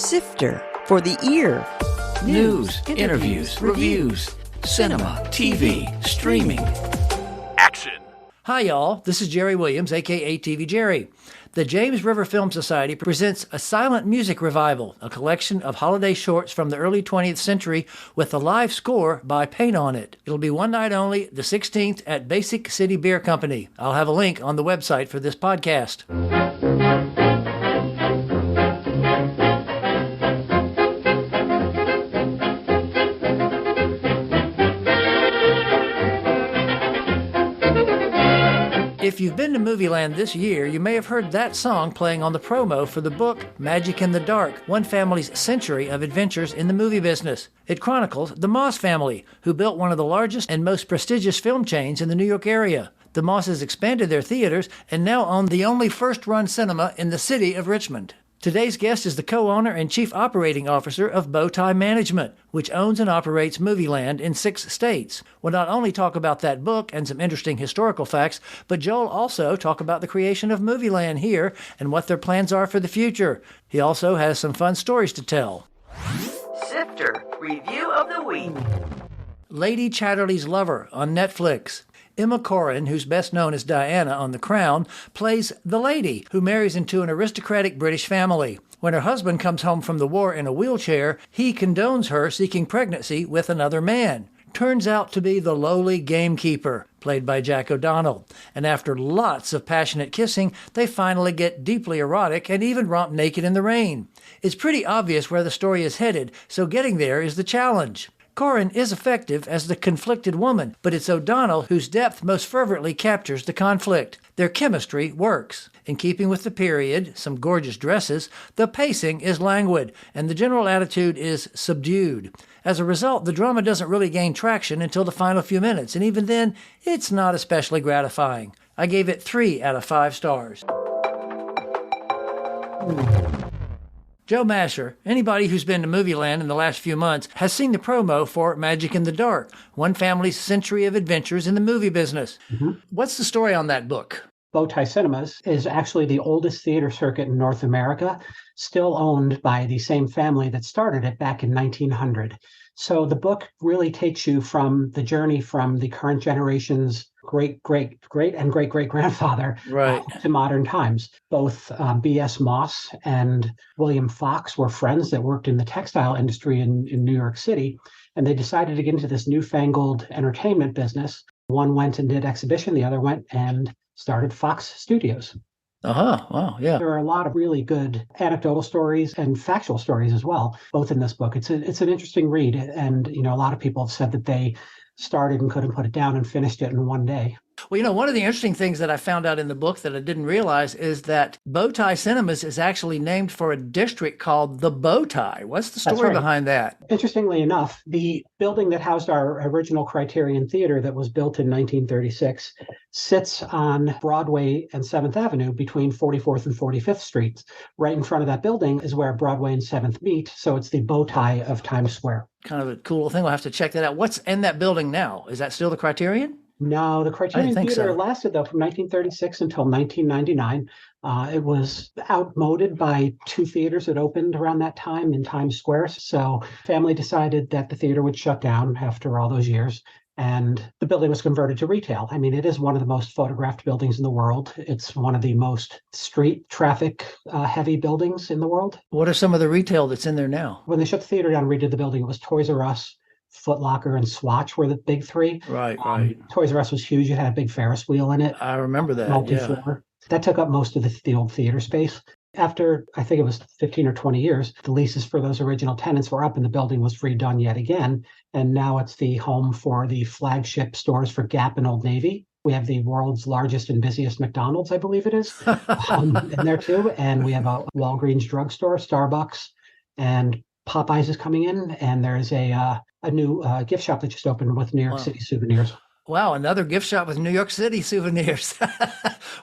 Sifter for the ear. News, interviews, reviews, cinema, TV, streaming. Action. Hi, y'all. This is Jerry Williams, a.k.a. TV Jerry. The James River Film Society presents a silent music revival, a collection of holiday shorts from the early 20th century with a live score by Paint On It. It'll be one night only, the 16th at Basic City Beer Company. I'll have a link on the website for this podcast. If you've been to Movieland this year, you may have heard that song playing on the promo for the book Magic in the Dark, One Family's Century of Adventures in the Movie Business. It chronicles the Moss family, who built one of the largest and most prestigious film chains in the New York area. The Mosses expanded their theaters and now own the only first-run cinema in the city of Richmond. Today's guest is the co-owner and chief operating officer of BowTie Management, which owns and operates Movieland in 6 states. We'll not only talk about that book and some interesting historical facts, but Joel also talk about the creation of Movieland here and what their plans are for the future. He also has some fun stories to tell. Sifter Review of the Week. Lady Chatterley's Lover on Netflix. Emma Corrin, who's best known as Diana on The Crown, plays the lady who marries into an aristocratic British family. When her husband comes home from the war in a wheelchair, he condones her seeking pregnancy with another man. Turns out to be the lowly gamekeeper, played by Jack O'Donnell. And after lots of passionate kissing, they finally get deeply erotic and even romp naked in the rain. It's pretty obvious where the story is headed, so getting there is the challenge. Corrin is effective as the conflicted woman, but it's O'Donnell whose depth most fervently captures the conflict. Their chemistry works. In keeping with the period, some gorgeous dresses, the pacing is languid, and the general attitude is subdued. As a result, the drama doesn't really gain traction until the final few minutes, and even then, it's not especially gratifying. I gave it 3 out of 5 stars. Joe Masher, anybody who's been to Movieland in the last few months, has seen the promo for Magic in the Dark, One Family's Century of Adventures in the Movie Business. Mm-hmm. What's the story on that book? BowTie Cinemas is actually the oldest theater circuit in North America, still owned by the same family that started it back in 1900. So the book really takes you from the journey from the current generation's great-great-great-and-great-great-grandfather to modern times. Both B.S. Moss and William Fox were friends that worked in the textile industry in New York City, and they decided to get into this newfangled entertainment business. One went and did exhibition, the other went and started Fox Studios. Wow, yeah. There are a lot of really good anecdotal stories and factual stories as well, both in this book. It's an interesting read, and a lot of people have said that they started and couldn't put it down and finished it in one day. Well, one of the interesting things that I found out in the book that I didn't realize is that BowTie Cinemas is actually named for a district called the BowTie. What's the story behind that? Interestingly enough, the building that housed our original Criterion Theater that was built in 1936 sits on Broadway and 7th Avenue between 44th and 45th Streets. Right in front of that building is where Broadway and 7th meet, so it's the BowTie of Times Square. Kind of a cool thing. We'll have to check that out. What's in that building now? Is that still the Criterion? No, the Criterion Theater lasted, though, from 1936 until 1999. It was outmoded by 2 theaters that opened around that time in Times Square. So family decided that the theater would shut down after all those years, and the building was converted to retail. I mean, it is one of the most photographed buildings in the world. It's one of the most street traffic heavy buildings in the world. What are some of the retail that's in there now? When they shut the theater down and redid the building, it was Toys R Us, Foot Locker, and Swatch were the big 3. Right. Toys R Us was huge. It had a big Ferris wheel in it. I remember that, multi-floor. That took up most of the old theater space. After, I think it was 15 or 20 years, the leases for those original tenants were up and the building was redone yet again. And now it's the home for the flagship stores for Gap and Old Navy. We have the world's largest and busiest McDonald's, I believe it is, in there too. And we have a Walgreens drugstore, Starbucks, and Popeyes is coming in. And there's a new gift shop that just opened with New York City souvenirs. Wow, another gift shop with New York City souvenirs.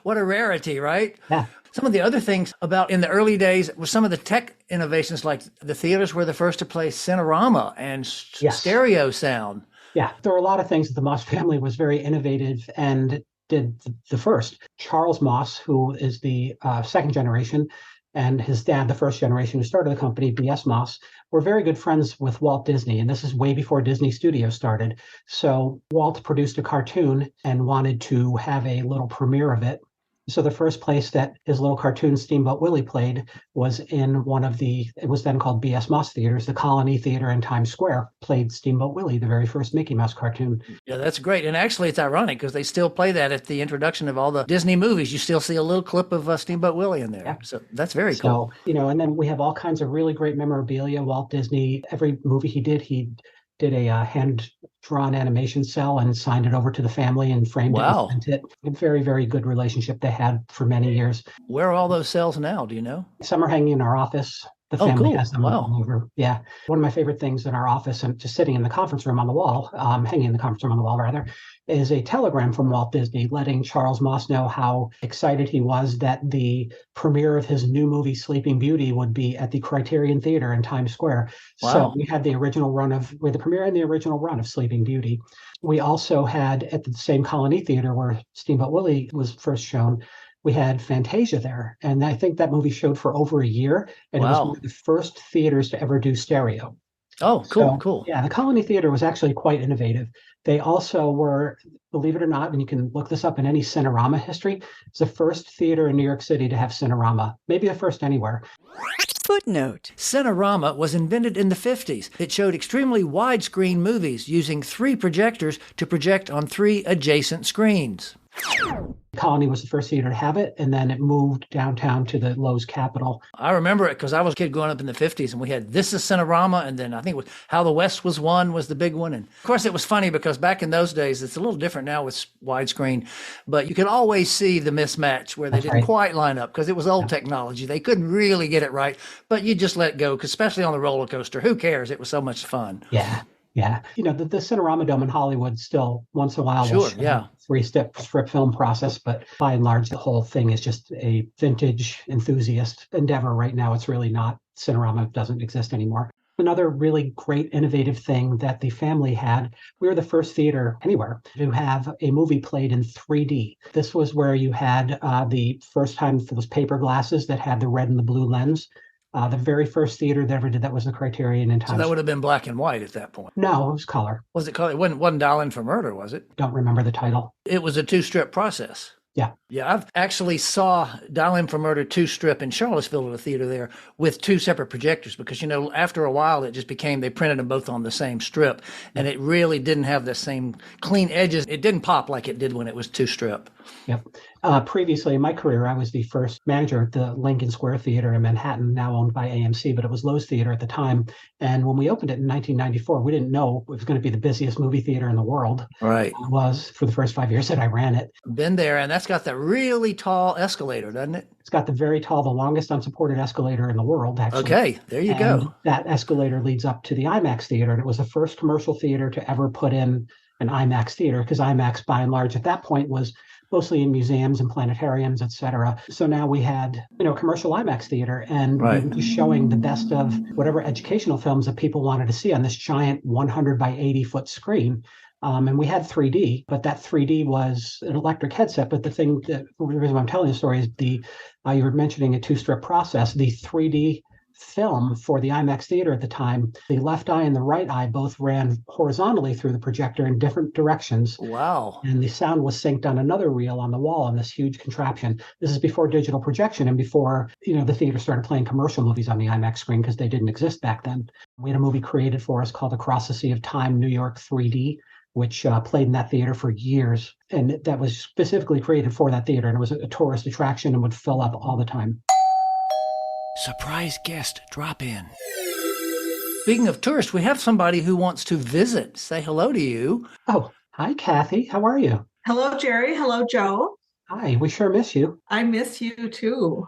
What a rarity, right? Yeah. Some of the other things about in the early days were some of the tech innovations, like the theaters were the first to play Cinerama and stereo sound. Yeah, there were a lot of things that the Moss family was very innovative and did the first. Charles Moss, who is the second generation, and his dad, the first generation who started the company, B.S. Moss, were very good friends with Walt Disney. And this is way before Disney Studios started. So Walt produced a cartoon and wanted to have a little premiere of it. So the first place that his little cartoon Steamboat Willie played was in one of it was then called B.S. Moss Theaters, the Colony Theater in Times Square, played Steamboat Willie, the very first Mickey Mouse cartoon. Yeah, that's great. And actually, it's ironic because they still play that at the introduction of all the Disney movies. You still see a little clip of Steamboat Willie in there. Yeah. So that's very cool. So, and then we have all kinds of really great memorabilia. Walt Disney, every movie he did a hand-drawn animation cell and signed it over to the family and framed it and sent it. A very, very good relationship they had for many years. Where are all those cells now? Do you know? Some are hanging in our office. The family has them all over. Yeah. One of my favorite things in our office, and just sitting in the conference room on the wall, hanging in the conference room on the wall, rather, is a telegram from Walt Disney letting Charles Moss know how excited he was that the premiere of his new movie, Sleeping Beauty, would be at the Criterion Theater in Times Square. Wow. So we had the premiere and the original run of Sleeping Beauty. We also had at the same Colony Theater where Steamboat Willie was first shown, we had Fantasia there. And I think that movie showed for over a year. And it was one of the first theaters to ever do stereo. Oh, cool. Yeah, the Colony Theater was actually quite innovative. They also were, believe it or not, and you can look this up in any Cinerama history, it's the first theater in New York City to have Cinerama, maybe the first anywhere. Footnote. Cinerama was invented in the 50s. It showed extremely widescreen movies using 3 projectors to project on 3 adjacent screens. Colony was the first theater to have it, and then it moved downtown to the Lowe's Capitol. I remember it because I was a kid growing up in the 50s, and we had This Is Cinerama, and then I think it was How the West Was Won was the big one. And of course, it was funny because back in those days, it's a little different now with widescreen, but you could always see the mismatch where they didn't quite line up because it was old technology. They couldn't really get it right, but you just let go, because especially on the roller coaster, who cares? It was so much fun. Yeah. Yeah. The Cinerama Dome in Hollywood still once in a while will show 3-step strip film process, but by and large, the whole thing is just a vintage enthusiast endeavor right now. It's really not. Cinerama doesn't exist anymore. Another really great innovative thing that the family had, we were the first theater anywhere to have a movie played in 3D. This was where you had the first time for those paper glasses that had the red and the blue lens. The very first theater that ever did that was the Criterion in Times. So that would have been black and white at that point. No, it was color. Was it color? It wasn't Dial-In for Murder, was it? Don't remember the title. It was a 2-strip process. Yeah. Yeah, I've actually saw Dial-In for Murder 2-strip in Charlottesville at a theater there with 2 separate projectors because, after a while it just became, they printed them both on the same strip and it really didn't have the same clean edges. It didn't pop like it did when it was 2-strip. Yep. Previously in my career, I was the first manager at the Lincoln Square Theater in Manhattan, now owned by AMC, but it was Lowe's Theater at the time. And when we opened it in 1994, we didn't know it was going to be the busiest movie theater in the world. Right. It was for the first 5 years that I ran it. Been there, and that's got that really tall escalator, doesn't it? It's got the very tall, the longest unsupported escalator in the world, actually. Okay, there you go. That escalator leads up to the IMAX theater, and it was the first commercial theater to ever put in an IMAX theater, because IMAX, by and large, at that point was mostly in museums and planetariums, et cetera. So now we had, a commercial IMAX theater, and we were just showing the best of whatever educational films that people wanted to see on this giant 100 by 80 foot screen. And we had 3D, but that 3D was an electric headset. But the reason I'm telling the story is you were mentioning a 2-strip process. The 3D film for the IMAX theater at the time, the left eye and the right eye both ran horizontally through the projector in different directions. Wow. And the sound was synced on another reel on the wall on this huge contraption. This is before digital projection and before, the theater started playing commercial movies on the IMAX screen because they didn't exist back then. We had a movie created for us called Across the Sea of Time, New York 3D, which played in that theater for years. And that was specifically created for that theater. And it was a tourist attraction and would fill up all the time. Surprise guest drop in. Speaking of tourists, we have somebody who wants to visit. Say hello to you. Oh, hi, Kathy. How are you? Hello, Jerry. Hello, Joe. Hi, we sure miss you. I miss you too.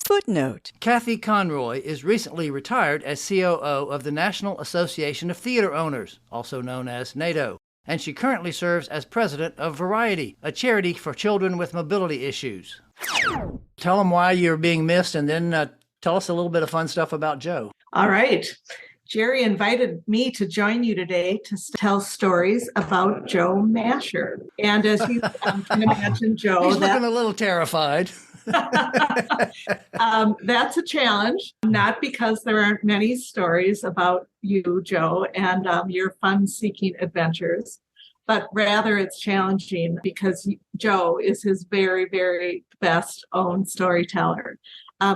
Footnote. Kathy Conroy is recently retired as COO of the National Association of Theater Owners, also known as NATO, and she currently serves as president of Variety, a charity for children with mobility issues. Tell them why you're being missed, and then tell us a little bit of fun stuff about Joe. All right. Jerry invited me to join you today to tell stories about Joe Masher. And as you can imagine, Joe... He's looking a little terrified. That's a challenge, not because there aren't many stories about you, Joe, and your fun-seeking adventures, but rather it's challenging because Joe is his very, very best own storyteller.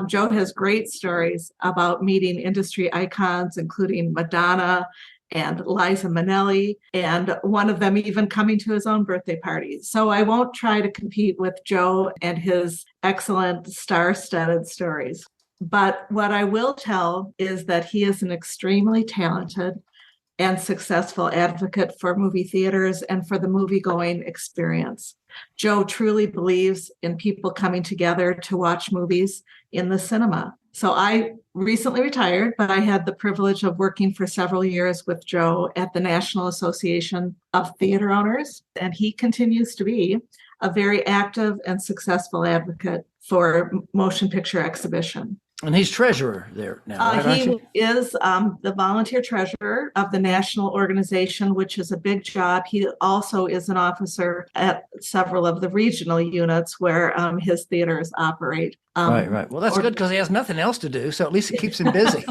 Joe has great stories about meeting industry icons, including Madonna and Liza Minnelli, and one of them even coming to his own birthday party. So I won't try to compete with Joe and his excellent star-studded stories. But what I will tell is that he is an extremely talented and successful advocate for movie theaters and for the movie-going experience. Joe truly believes in people coming together to watch movies in the cinema. So I recently retired, but I had the privilege of working for several years with Joe at the National Association of Theater Owners, and he continues to be a very active and successful advocate for motion picture exhibition. And he's treasurer there now, right, aren't you? He is the volunteer treasurer of the national organization, which is a big job. He also is an officer at several of the regional units where his theaters operate. Right. Well, that's good because he has nothing else to do, so at least it keeps him busy.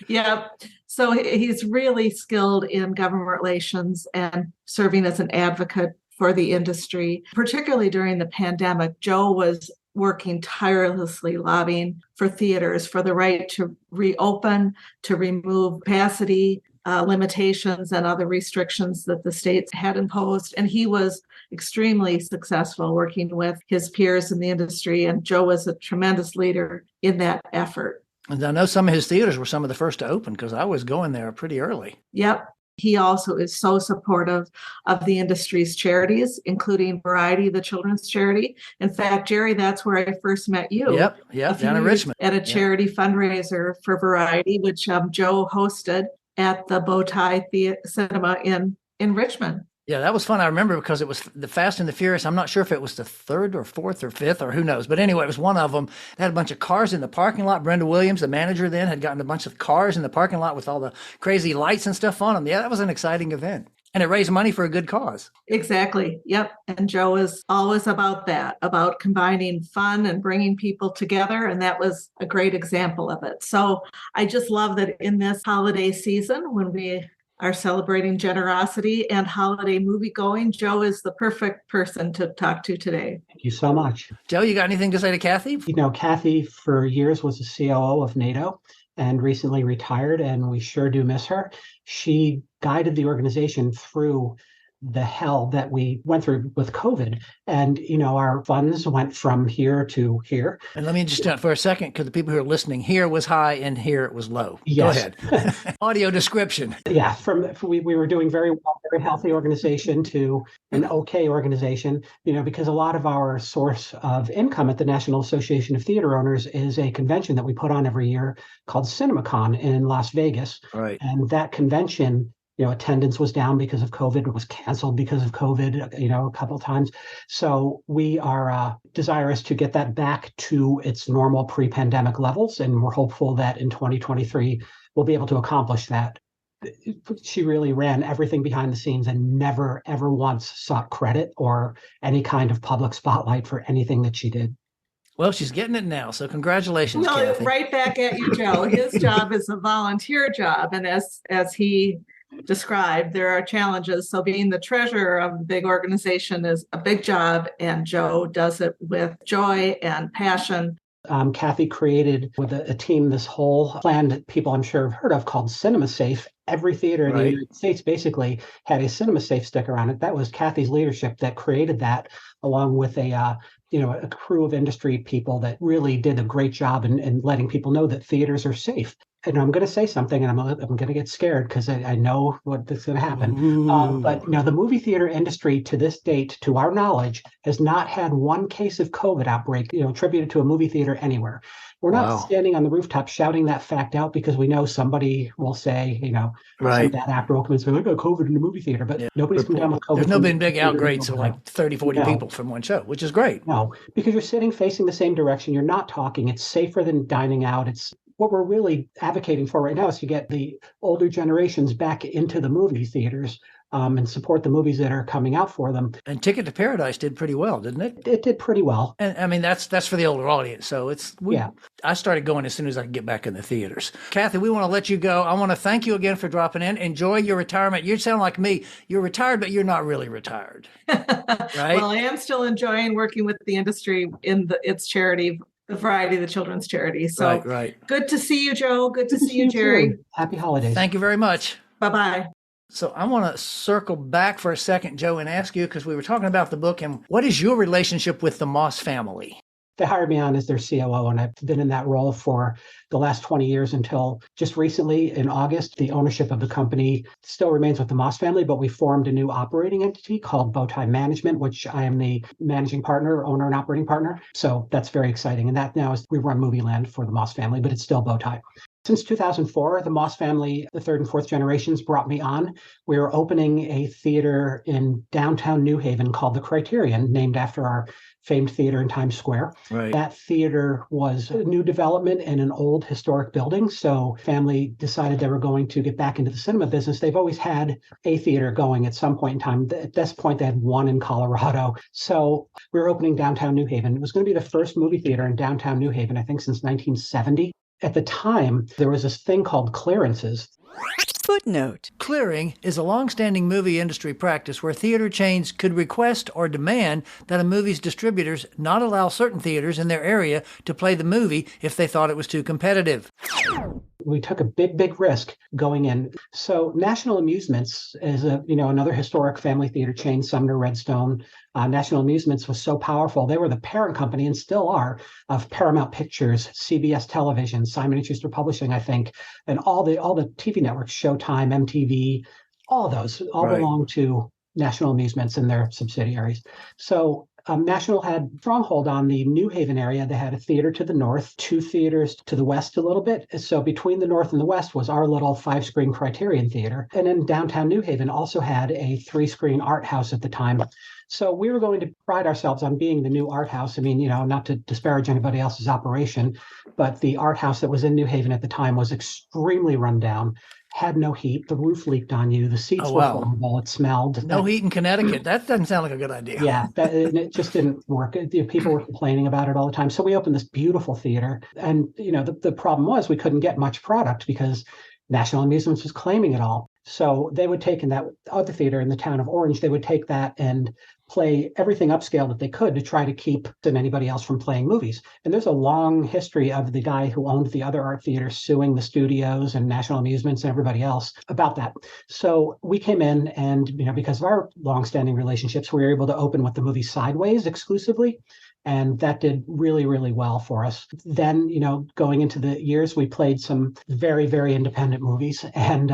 Yeah. So he's really skilled in government relations and serving as an advocate for the industry, particularly during the pandemic. Joe was working tirelessly lobbying for theaters for the right to reopen, to remove capacity limitations and other restrictions that the states had imposed. And he was extremely successful working with his peers in the industry. And Joe was a tremendous leader in that effort. And I know some of his theaters were some of the first to open because I was going there pretty early. Yep. He also is so supportive of the industry's charities, including Variety, the children's charity. In fact, Jerry, that's where I first met you. Yep, down in Richmond. At a charity fundraiser for Variety, which Joe hosted at the BowTie Cinema in Richmond. Yeah, that was fun. I remember because it was the Fast and the Furious. I'm not sure if it was the third or fourth or fifth or who knows. But anyway, it was one of them. They had a bunch of cars in the parking lot. Brenda Williams, the manager then, had gotten a bunch of cars in the parking lot with all the crazy lights and stuff on them. Yeah, that was an exciting event. And it raised money for a good cause. Exactly. Yep. And Joe is always about that, about combining fun and bringing people together. And that was a great example of it. So I just love that in this holiday season, when we are celebrating generosity and holiday movie going, Joe is the perfect person to talk to today. Thank you so much. Joe, you got anything to say to Kathy? You know, Kathy for years was the COO of NATO and recently retired, and we sure do miss her. She guided the organization through the hell that we went through with COVID. And, you know, our funds went from here to here. And let me just for a second, because the people who are listening, here was high and here it was low. Yes. Go ahead. Audio description. Yeah, we were doing very well, very healthy organization to an okay organization, you know, because a lot of our source of income at the National Association of Theater Owners is a convention that we put on every year called CinemaCon in Las Vegas. Right. And that convention, you know, attendance was down because of COVID. It was canceled because of COVID, you know, a couple of times. So we are desirous to get that back to its normal pre-pandemic levels. And we're hopeful that in 2023, we'll be able to accomplish that. She really ran everything behind the scenes and never, ever once sought credit or any kind of public spotlight for anything that she did. Well, she's getting it now. So congratulations, Kathy. Right back at you, Joe. His job is a volunteer job. And as he described, there are challenges. So being the treasurer of a big organization is a big job, and Joe does it with joy and passion. Kathy created with a team this whole plan that people I'm sure have heard of called Cinema Safe. Every theater in the United States basically had a Cinema Safe sticker on it. That was Kathy's leadership that created that, along with a crew of industry people that really did a great job in letting people know that theaters are safe. And I'm going to say something, and I'm going to get scared because I know what's going to happen. But you know, the movie theater industry to this date, to our knowledge, has not had one case of COVID outbreak, you know, attributed to a movie theater anywhere. We're not standing on the rooftop shouting that fact out because we know somebody will say, you know, some bad actor will come and say, I got COVID in the movie theater, but nobody's come down with COVID. There's no been big outbreaks of like 30, 40 people from one show, which is great. No, because you're sitting facing the same direction. You're not talking. It's safer than dining out. It's what we're really advocating for right now is to get the older generations back into the movie theaters and support the movies that are coming out for them. And Ticket to Paradise did pretty well, didn't it? It did pretty well. And I mean, that's for the older audience. So Yeah. I started going as soon as I could get back in the theaters. Kathy, we want to let you go. I want to thank you again for dropping in. Enjoy your retirement. You sound like me. You're retired, but you're not really retired. Right? Well, I am still enjoying working with the industry in its charity, the Variety, the children's charity. So right. Good to see you, Joe. Good to see you, Jerry. Too. Happy holidays. Thank you very much. Bye-bye. So I want to circle back for a second, Joe, and ask you, because we were talking about the book, and what is your relationship with the Moss family? They hired me on as their COO, and I've been in that role for the last 20 years until just recently in August. The ownership of the company still remains with the Moss family, but we formed a new operating entity called BowTie Management, which I am the managing partner, owner, and operating partner. So that's very exciting. And that now is, we run Movieland for the Moss family, but it's still BowTie. Since 2004, the Moss family, the third and fourth generations, brought me on. We were opening a theater in downtown New Haven called the Criterion, named after our famed theater in Times Square. Right. That theater was a new development in an old historic building. So family decided they were going to get back into the cinema business. They've always had a theater going at some point in time. At this point, they had one in Colorado. So we were opening downtown New Haven. It was going to be the first movie theater in downtown New Haven, I think, since 1970. At the time, there was this thing called clearances. Footnote. Clearing is a long-standing movie industry practice where theater chains could request or demand that a movie's distributors not allow certain theaters in their area to play the movie if they thought it was too competitive. We took a big risk going in. So National Amusements is another historic family theater chain, Sumner, Redstone. National Amusements was so powerful. They were the parent company and still are of Paramount Pictures, CBS Television, Simon & Schuster Publishing, I think, and all the TV networks, Showtime, MTV, all those belong to National Amusements and their subsidiaries. So National had stronghold on the New Haven area. They had a theater to the north, two theaters to the west a little bit. So between the north and the west was our little 5-screen Criterion theater. And then downtown New Haven also had a 3-screen art house at the time. So we were going to pride ourselves on being the new art house. I mean, not to disparage anybody else's operation, but the art house that was in New Haven at the time was extremely run down. Had no heat. The roof leaked on you. The seats were horrible. It smelled. No heat in Connecticut. That doesn't sound like a good idea. Yeah, it just didn't work. People were complaining about it all the time. So we opened this beautiful theater. And, the problem was we couldn't get much product because National Amusements was claiming it all. So they would take in that other theater in the town of Orange, they would take that and play everything upscale that they could to try to keep anybody else from playing movies. And there's a long history of the guy who owned the other art theater suing the studios and National Amusements and everybody else about that. So we came in and, because of our longstanding relationships, we were able to open with the movie Sideways exclusively. And that did really, really well for us. Then, going into the years, we played some very, very independent movies. And,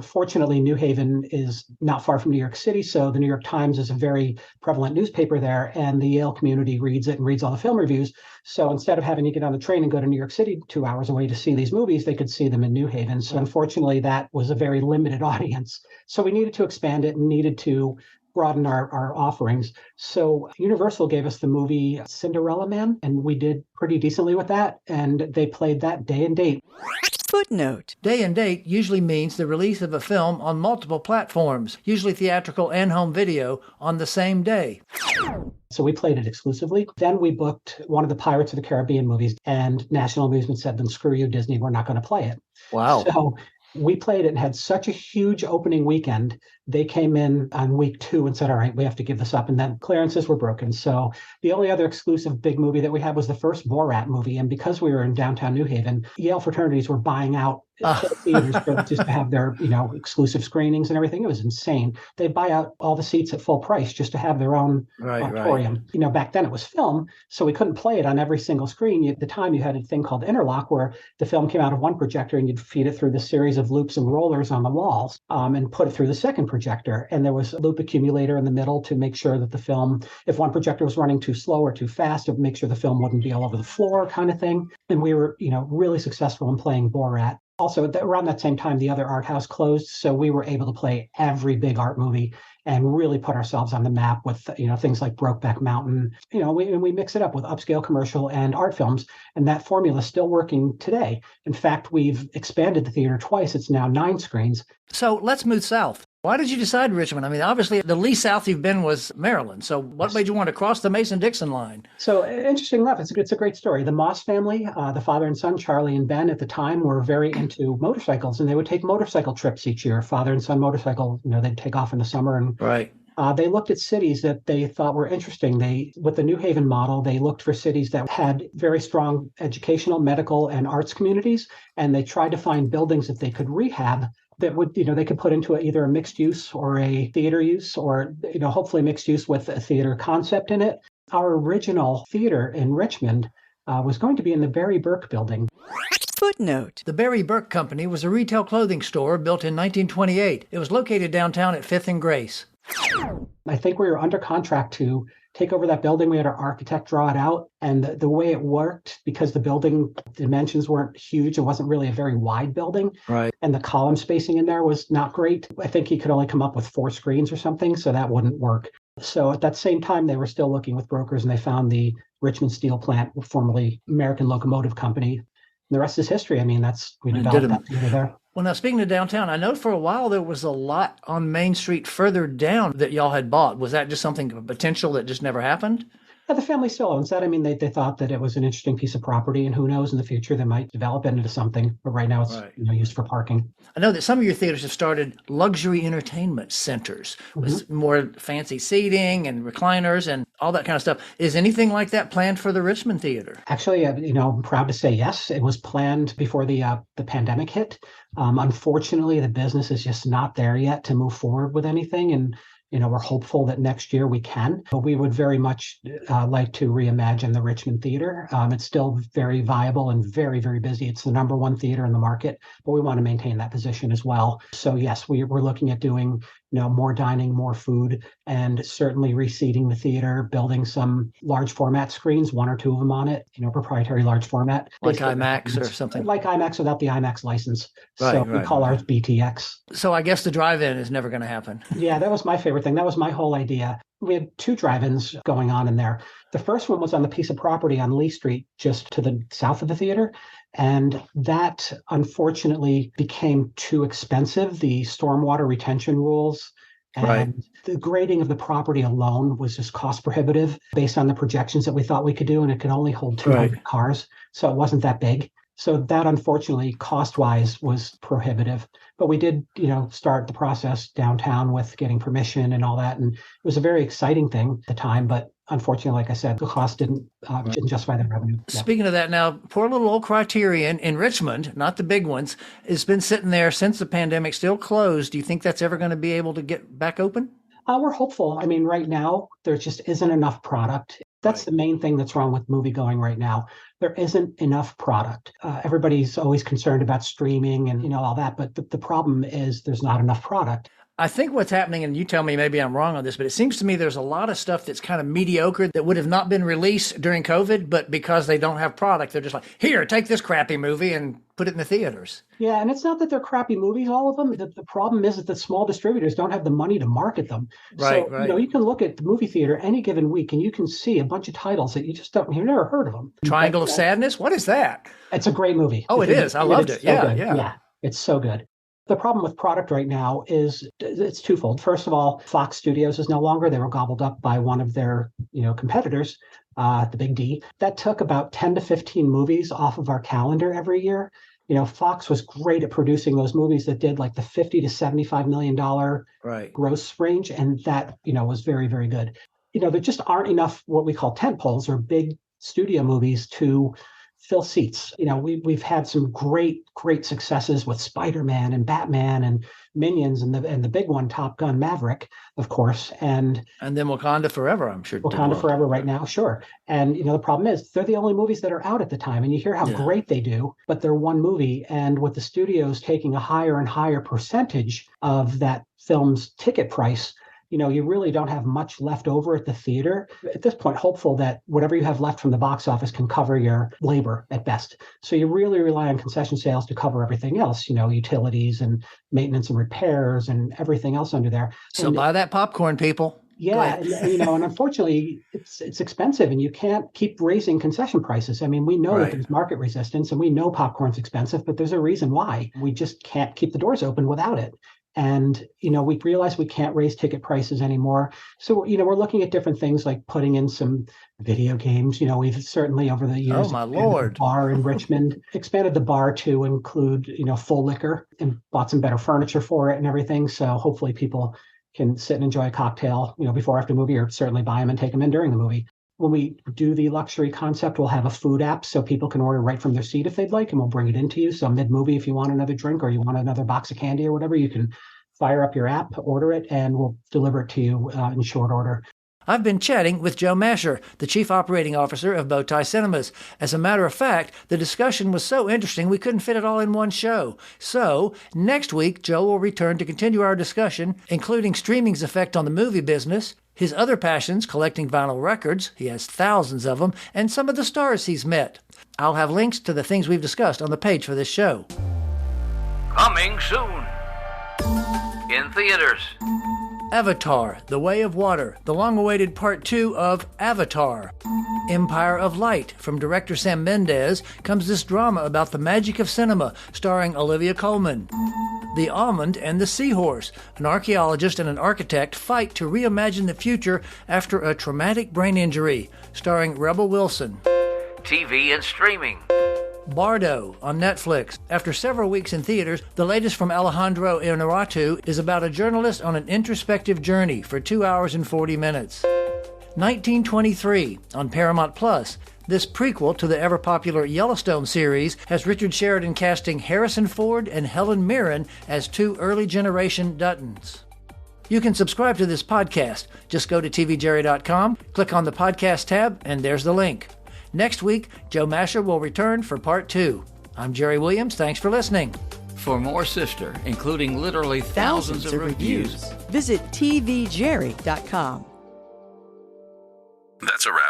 fortunately, New Haven is not far from New York City. So the New York Times is a very prevalent newspaper there. And the Yale community reads it and reads all the film reviews. So instead of having to get on the train and go to New York City 2 hours away to see these movies, they could see them in New Haven. So unfortunately, that was a very limited audience. So we needed to expand it and needed to broaden our offerings. So Universal gave us the movie Cinderella Man, and we did pretty decently with that. And they played that day and date. Footnote. Day and date usually means the release of a film on multiple platforms, usually theatrical and home video, on the same day. So we played it exclusively. Then we booked one of the Pirates of the Caribbean movies, and National Amusement said, then screw you, Disney, we're not going to play it. Wow. So we played it and had such a huge opening weekend. They came in on week 2 and said, all right, we have to give this up. And then clearances were broken. So the only other exclusive big movie that we had was the first Borat movie. And because we were in downtown New Haven, Yale fraternities were buying out theaters just to have their, exclusive screenings and everything. It was insane. They buy out all the seats at full price just to have their own auditorium. Right. Back then it was film, so we couldn't play it on every single screen. At the time, you had a thing called interlock where the film came out of one projector and you'd feed it through the series of loops and rollers on the walls and put it through the second projector. And there was a loop accumulator in the middle to make sure that the film, if one projector was running too slow or too fast, to make sure the film wouldn't be all over the floor kind of thing. And we were, really successful in playing Borat. Also, around that same time, the other art house closed, so we were able to play every big art movie and really put ourselves on the map with, things like Brokeback Mountain. We mix it up with upscale commercial and art films, and that formula is still working today. In fact, we've expanded the theater twice. It's now 9 screens. So let's move south. Why did you decide Richmond? I mean, obviously, the least south you've been was Maryland. So what made you want to cross the Mason-Dixon line? So interesting enough, it's a great story. The Moss family, the father and son, Charlie and Ben, at the time were very into motorcycles, and they would take motorcycle trips each year. Father and son motorcycle, they'd take off in the summer, and Right. they looked at cities that they thought were interesting. With the New Haven model, they looked for cities that had very strong educational, medical, and arts communities, and they tried to find buildings that they could rehab that would, they could put into either a mixed use or a theater use, or, hopefully mixed use with a theater concept in it. Our original theater in Richmond was going to be in the Barry Burke building. Footnote. The Barry Burke Company was a retail clothing store built in 1928. It was located downtown at 5th and Grace. I think we were under contract to take over that building. We had our architect draw it out. And the way it worked, because the building dimensions weren't huge, it wasn't really a very wide building. Right. And the column spacing in there was not great. I think he could only come up with 4 screens or something, so that wouldn't work. So at that same time, they were still looking with brokers, and they found the Richmond Steel Plant, formerly American Locomotive Company. And the rest is history. I mean, we developed that theater there. Well, now, speaking of downtown, I know for a while there was a lot on Main Street further down that y'all had bought. Was that just something potential that just never happened? Yeah, the family still owns that. I mean, they thought that it was an interesting piece of property, and who knows, in the future they might develop it into something. But right now it's Right. Used for parking. I know that some of your theaters have started luxury entertainment centers with more fancy seating and recliners and all that kind of stuff. Is anything like that planned for the Richmond Theater? Actually, I'm proud to say yes. It was planned before the pandemic hit. Unfortunately, the business is just not there yet to move forward with anything, and we're hopeful that next year we can. But we would very much like to reimagine the Richmond Theater. It's still very viable and very, very busy. It's the number 1 theater in the market, but we want to maintain that position as well. So yes, we're looking at doing more dining, more food, and certainly reseating the theater, building some large format screens, 1 or 2 of them on it, proprietary large format. Like IMAX or something? Like IMAX without the IMAX license. Right, So we call ours BTX. So I guess the drive-in is never going to happen. Yeah, that was my favorite thing. That was my whole idea. We had 2 drive-ins going on in there. The first one was on the piece of property on Lee Street, just to the south of the theater. And that unfortunately became too expensive. The stormwater retention rules and the grading of the property alone was just cost prohibitive based on the projections that we thought we could do. And it could only hold 200 cars. So it wasn't that big. So that unfortunately, cost-wise, was prohibitive. But we did, start the process downtown with getting permission and all that. And it was a very exciting thing at the time. But unfortunately, like I said, the cost didn't justify the revenue. Yeah. Speaking of that now, poor little old Criterion in Richmond, not the big ones, has been sitting there since the pandemic, still closed. Do you think that's ever going to be able to get back open? We're hopeful. I mean, right now, there just isn't enough product. That's the main thing that's wrong with movie going right now. There isn't enough product. Everybody's always concerned about streaming and all that, but the problem is there's not enough product. I think what's happening, and you tell me maybe I'm wrong on this, but it seems to me there's a lot of stuff that's kind of mediocre that would have not been released during COVID, but because they don't have product, they're just like, here, take this crappy movie and put it in the theaters. Yeah, and it's not that they're crappy movies, all of them. The problem is that the small distributors don't have the money to market them. Right. You can look at the movie theater any given week, and you can see a bunch of titles that you've never heard of them. Triangle of Sadness? What is that? It's a great movie. Oh, it is. I loved it. Yeah, it's so good. The problem with product right now is it's twofold. First of all, Fox Studios is no longer. They were gobbled up by one of their competitors, the Big D. That took about 10 to 15 movies off of our calendar every year. Fox was great at producing those movies that did like the $50 to $75 million gross range. And that, was very, very good. There just aren't enough what we call tent poles or big studio movies to fill seats. We've had some great successes with Spider-Man and Batman and Minions and the big one, Top Gun Maverick, of course, and then Wakanda Forever, I'm sure. Wakanda Forever right now, sure. And the problem is they're the only movies that are out at the time, and you hear how great they do, but they're one movie, and with the studios taking a higher and higher percentage of that film's ticket price, you really don't have much left over at the theater. At this point, hopeful that whatever you have left from the box office can cover your labor at best. So you really rely on concession sales to cover everything else, utilities and maintenance and repairs and everything else under there. So buy that popcorn, people. Yeah, and unfortunately, it's expensive, and you can't keep raising concession prices. I mean, we know that there's market resistance, and we know popcorn's expensive, but there's a reason why. We just can't keep the doors open without it. And, we realize we can't raise ticket prices anymore. So, we're looking at different things like putting in some video games. We've certainly over the years, Oh, my Lord. The bar in Richmond, expanded the bar to include, full liquor, and bought some better furniture for it and everything. So hopefully people can sit and enjoy a cocktail, before or after the movie, or certainly buy them and take them in during the movie. When we do the luxury concept, we'll have a food app so people can order right from their seat if they'd like, and we'll bring it into you. So mid-movie, if you want another drink or you want another box of candy or whatever, you can fire up your app, order it, and we'll deliver it to you in short order. I've been chatting with Joe Masher, the Chief Operating Officer of BowTie Cinemas. As a matter of fact, the discussion was so interesting we couldn't fit it all in one show. So, next week, Joe will return to continue our discussion, including streaming's effect on the movie business, his other passions, collecting vinyl records, he has thousands of them, and some of the stars he's met. I'll have links to the things we've discussed on the page for this show. Coming soon. In theaters. Avatar, The Way of Water, the long-awaited Part 2 of Avatar. Empire of Light, from director Sam Mendes, comes this drama about the magic of cinema, starring Olivia Colman. The Almond and the Seahorse, an archaeologist and an architect fight to reimagine the future after a traumatic brain injury, starring Rebel Wilson. TV and streaming. Bardo on Netflix. After several weeks in theaters, the latest from Alejandro Inarritu is about a journalist on an introspective journey for 2 hours and 40 minutes. 1923 on Paramount Plus. This prequel to the ever-popular Yellowstone series has Richard Sheridan casting Harrison Ford and Helen Mirren as two early-generation Duttons. You can subscribe to this podcast. Just go to tvjerry.com, click on the podcast tab, and there's the link. Next week, Joe Masher will return for Part 2. I'm Jerry Williams. Thanks for listening. For more Sister, including literally thousands of reviews, Visit tvjerry.com. That's a wrap.